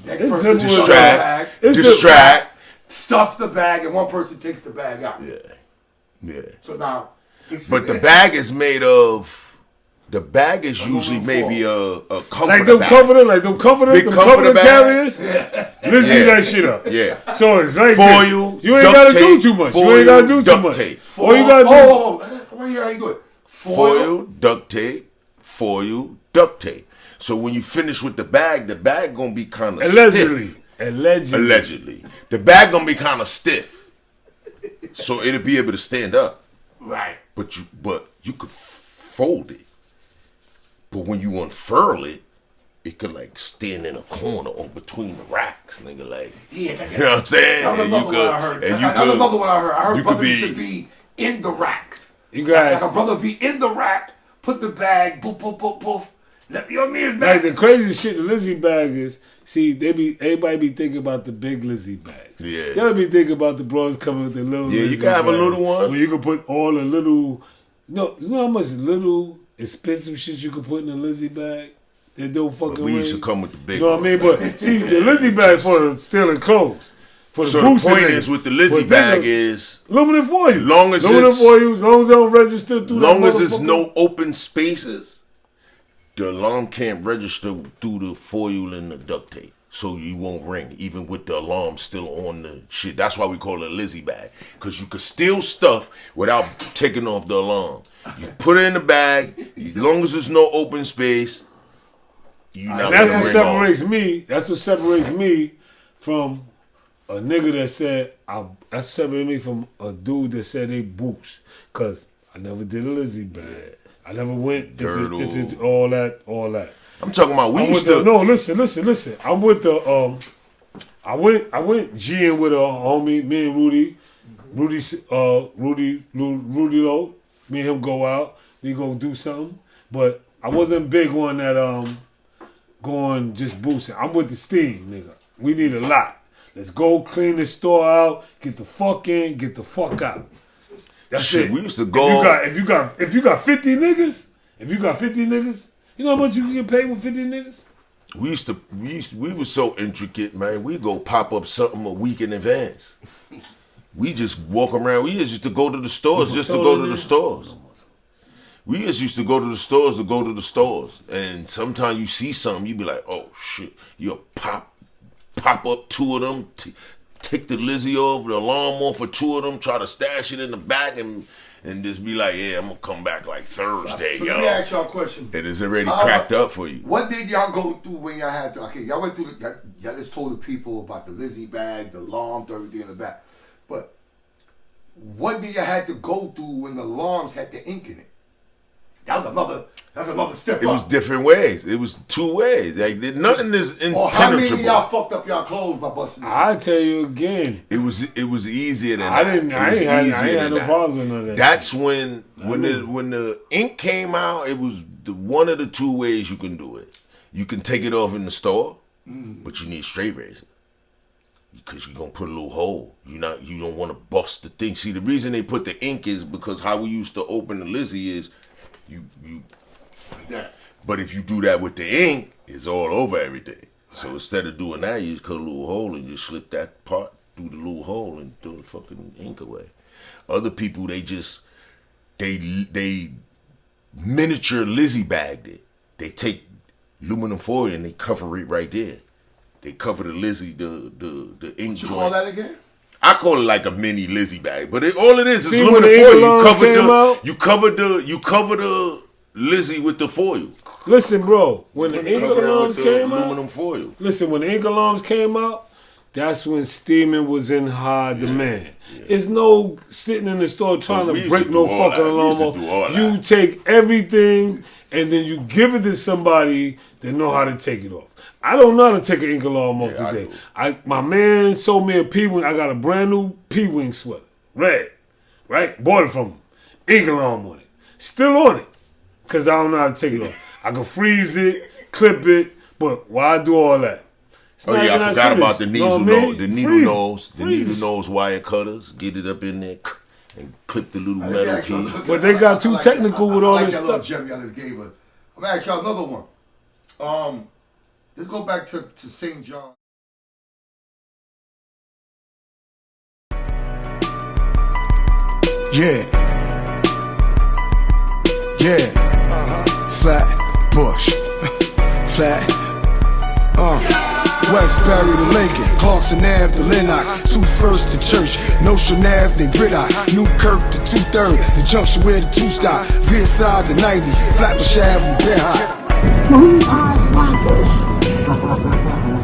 Next It's person simple stuffs the as- bag. It's distract. Stuffs the bag, and one person takes the bag out. Yeah. So now, But the bag is made of. The bag is usually maybe a comforter Like them bag. comforter, like them comforter, Big them comforter comforter bag. carriers. Let's Yeah. eat that shit up. Yeah. So it's like Foil, this. You ain't duct gotta do tape, too much. You foil, ain't gotta do too duct much. tape. All you gotta do. I want to hear how you do it. Foil, duct tape, foil, duct tape. So when you finish with the bag gonna be kind of Allegedly. stiff. Allegedly. Allegedly. The bag gonna be kind of stiff. So it'll be able to stand up. Right. But you could fold it. But when you unfurl it, it could like stand in a corner or between the racks, nigga. Like, Yeah, you know what I'm saying? That was And you another one I heard. and you Another could, one I heard. I heard you could brothers be- should be in the racks. You got Like a brother be in the rack, put the bag, poof, poof, poof, poof. Let me on me his like bag. the crazy shit. The Lizzie bag is. See, everybody be thinking about the big Lizzie bags. Yeah. They be thinking about the bros coming with the little. Yeah, you Lizzie can have a bag, little one. where you can put all the little. You know how much little expensive shit you could put in a Lizzie bag that don't fucking We ring. used to come with the big You know what I one. mean? But see, the Lizzie bag for stealing clothes. For the So the boosting point niggas. is with the Lizzie But bag nigga, is aluminum foil. long as aluminum it's- foil, as long as they don't register through long that as there's motherfucker. no open spaces, the alarm can't register through the foil and the duct tape. So you won't ring, even with the alarm still on the shit. That's why we call it a Lizzie bag. Because you can steal stuff without taking off the alarm. You put it in the bag, as long as there's no open space, you not That's gonna what ring separates off. me. That's what separates me from a nigga that said that separates me from a dude that said they boost. Cause I never did a Lizzie bag. I never went into all that. I'm talking about we I'm used with to. no, listen. I'm with the I went G'ing with a homie, me and Rudy Lowe. Me and him go out. We go do something. But I wasn't big on that going just boosting. I'm with the steam, nigga. We need a lot. Let's go clean the store out, get the fuck in, get the fuck out. That's Shit, it. we used to go. If you got 50 niggas, you know how much you can get paid with 50 niggas? We were so intricate, man. We go pop up something a week in advance. We just walk around. We just used to go to the stores just to go to the stores. We just used to go to the stores to go to the stores. And sometimes you see something, you be like, oh shit. You'll pop up two of them, take the Lizzie off, the alarm off for two of them, try to stash it in the back and just be like, yeah, I'm gonna come back like Thursday, So yo. let me ask y'all a question. It is already cracked up for you. What did y'all go through when y'all had to? Okay, y'all went through. Y'all just told the people about the Lizzie bag, the alarm, everything in the back. But what did y'all had to go through when the alarms had the ink in it? That's another step It up. was different ways. It was two ways. Like nothing is Or how many of impenetrable. y'all fucked up y'all clothes by busting it? I tell you again. It was easier than I that. ain't had no problem with none of that. That's when the ink came out. It was one of the two ways you can do it. You can take it off in the store, but you need straight razor because you're gonna put a little hole. You don't want to bust the thing. See, the reason they put the ink is because how we used to open the Lizzie is you. But if you do that with the ink, it's all over everything. So instead of doing that, you just cut a little hole and just slip that part through the little hole and throw the fucking ink away. Other people, they miniature Lizzie bagged it. They take aluminum foil and they cover it right there. They cover the Lizzie, the ink What you joint. call that again? I call it like a mini Lizzie bag, but all it is See, aluminum when the foil. ink You cover the Lizzie with the foil. Listen, bro, when the ink Cover that alarms with the came aluminum out, foil. listen, when the ink alarms came out, that's when steaming was in high demand. It's no sitting in the store trying we to used break to no do all fucking that. We alarm used to off. do all You that. take everything and then you give it to somebody that know how to take it off. I don't know how to take an ink alarm off Yeah, I today. do. My man sold me a P-Wing. I got a brand new P-Wing sweater, red, right? Bought it from him. Ink alarm on it. Still on it. Because I don't know how to take it off. I can freeze it, clip it, but why do all that? It's Oh not yeah, even I that forgot serious. about the You needle know what I mean? nose, the needle Freeze it. nose, the Freeze needle it. nose wire cutters. Get it up in there and clip the little Let me metal ask y'all key. another- But they got too I like technical that. with I all like this that little stuff. gem y'all just gave us. I'm gonna ask y'all another one. Let's go back to St. John. Yeah. FLATBUSH. Flat. Westbury to Lincoln, Clarkson Ave to Lennox, 2-1st to Church, Notion Ave to Riddock, Newkirk to 2-3rd, the junction where the 2 stop, Vidside to 90, Flatbush Ave and Beck. We are FLATBUSH.